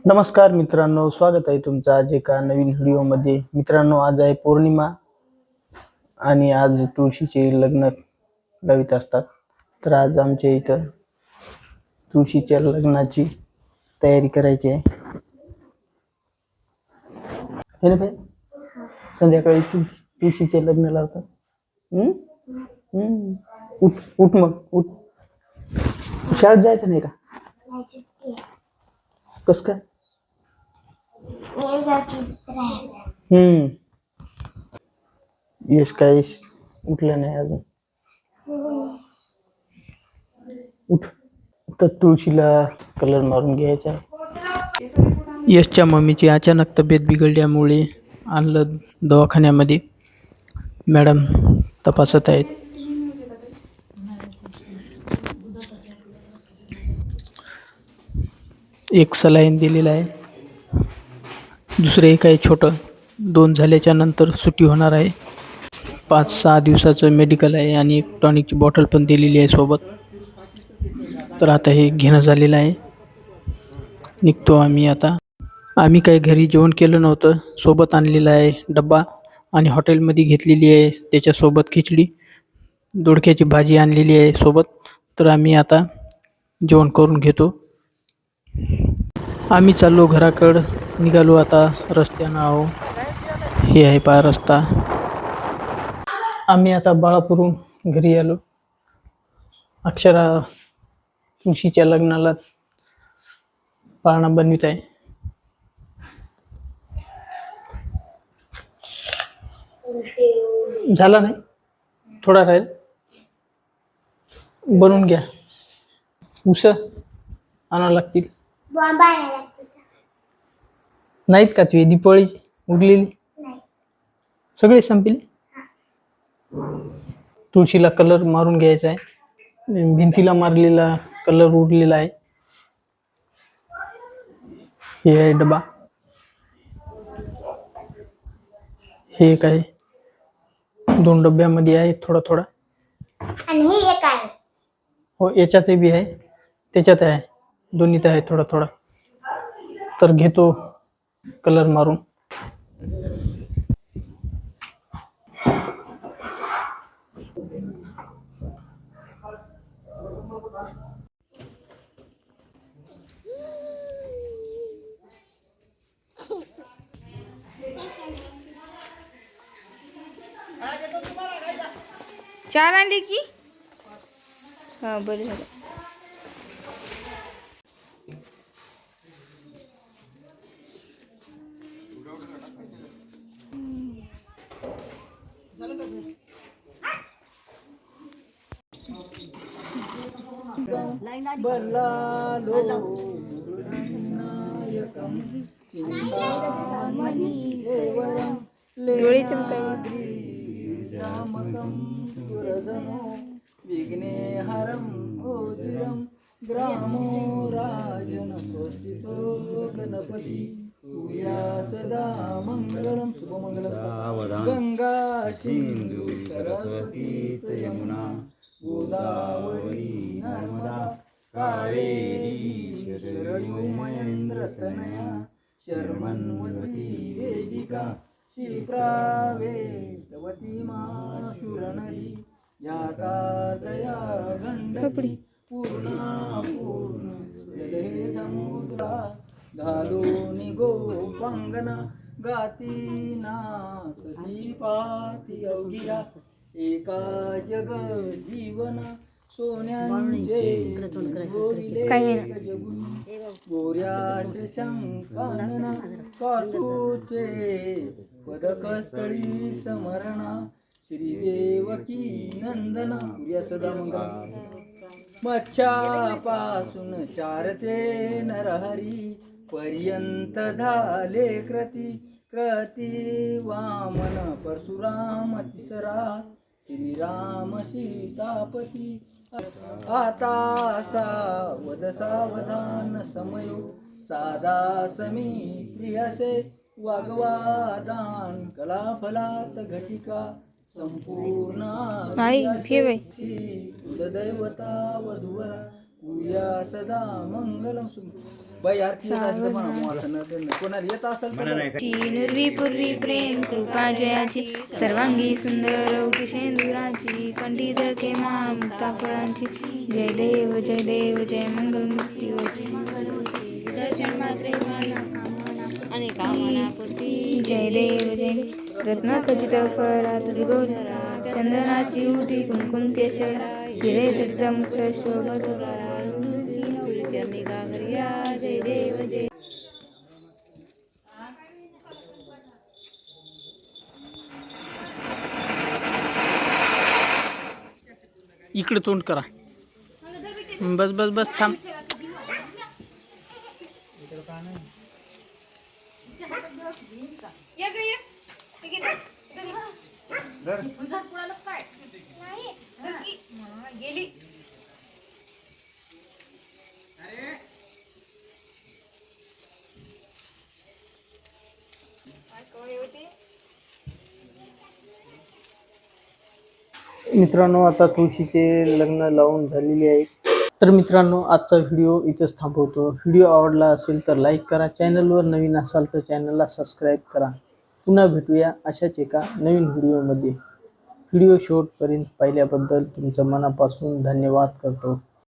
नमस्कार मित्रांनो, स्वागत आहे तुमचं आज एका नवीन व्हिडिओमध्ये. मित्रांनो, आज आहे पौर्णिमा आणि आज तुळशीचे लग्न लावित असतात. तर आज आमच्या इथं तुळशीच्या लग्नाची तयारी करायची आहे. हे ना भाई, संध्याकाळी तुळशीचे लग्न लावतात. हम्म हम्म उठ उठ मग उठ. शाळेत जायचं नाही का? कस काय? यश काय उठलं नाही अजून. उठ. तर तुळशीला कलर मारून घ्यायचा आहे. यशच्या मम्मीची अचानक तब्येत बिघडल्यामुळे आणलं दवाखान्यामध्ये. मॅडम तपासत आहेत. एक सलाईन दिलेला आहे. दुसरे एक आहे छोटं. 2 झाल्याच्या नंतर सुट्टी होणार आहे. 5-6 दिवसाचं मेडिकल आहे आणि एक टॉनिकची बॉटल पण दिलेली आहे सोबत. तर आता हे घेणं झालेलं आहे. निघतो आम्ही आता. आम्ही काही घरी जेवण केलं नव्हतं. सोबत आणलेला आहे डब्बा आणि हॉटेलमध्ये घेतलेली आहे त्याच्यासोबत खिचडी, दोडक्याची भाजी आणलेली आहे सोबत. तर आम्ही आता जेवण करून घेतो. आम्ही चाललो घराकडं. निघालो आता रस्त्यानं आहो. हे आहे पहा रस्ता. आम्ही आता बाळापूरहून घरी आलो. अक्षरा तुळशीच्या लग्नाला पाळणा बनवित आहे. झाला नाही, थोडा राहील. बनवून घ्या. उस आणावं लागतील. नाहीत का तुझी दीपावळी उरलेली? सगळे संपले. तुळशीला कलर मारून घ्यायचा आहे. भिंतीला मारलेला कलर उरलेला आहे. हे आहे डबा. हे एक आहे. 2 डब्यामध्ये आहे थोडा थोडा. आणि हे एक आहे. हो, याच्यातही बी आहे, त्याच्यात आहे. दोन्हीत आहे थोडा थोडा. तर घेतो कलर मारून. चार आणली की हा बरं झालं. डोळे चमकावे. विघ्नेहरं ओजिरं ग्रामो राजन स्वस्तितो गणपती तुया सदा मंगलम शुभमंगलम सावधान. गंगा सिंधू सरस्वती यमुना गोदावरी नर्मदा कावेरी शरयू महेंद्र तनया शर्मन्वती वेदिका शिप्रावेतवती माशुरनदी या कातया गंडकी पूर्ण जले समुद्रा धादोनी गोपांगना गाती नाचती पाती अवघिरा एका जग जीवना सोन्यांचे गोऱ्या शंकानना कातूचे पदकस्थळी समरणा श्रीदेवकी नंदना पुर्या सदा मंगला. मच्छापासून चारते नरहरी पर्यंत झाले कृती वामन परशुराम तिसरा श्रीराम सीतापती. आता सावधान समयो सादा समी प्रियसे वाग्वादान कलाफलात घटिका संपूर्ण कुलदैवता वधूवरा पूया सदा मंगलम. बाई आरती येत असेल तर म्हणा मग असं कोणाला येत असेल तर नुर्वी पूर्वी प्रेम कृपा जयाची सर्वांगी सुंदर औटी शेंदुराची कंठी झळके माळ मुक्ता फळांची जय देव जय मंगल मुक्ती वसी दर्शन मात्रे आणि कामना पूर्ती जय देव रत्न खचित फळा तुझ गोधरा चंदनाची उटी कुंकुम केशरा हिरे जडित मुख शोभतोरा चरणी गागरिया जय देव जय इकडे तोंड करा. बस बस बस थांब. गेली मित्रांनो आता तुळशीचे लग्न लावून झालेले आहे. तर मित्रांनो आजचा व्हिडिओ इथेच थांबवतो. व्हिडिओ आवडला असेल तर लाईक करा. चॅनलवर नवीन असाल तर चॅनलला सबस्क्राईब करा. पुन्हा भेटूया अशाच एका नवीन व्हिडिओमध्ये. व्हिडिओ शेवटपर्यंत पाहिल्याबद्दल तुमचं मनापासून धन्यवाद करतो.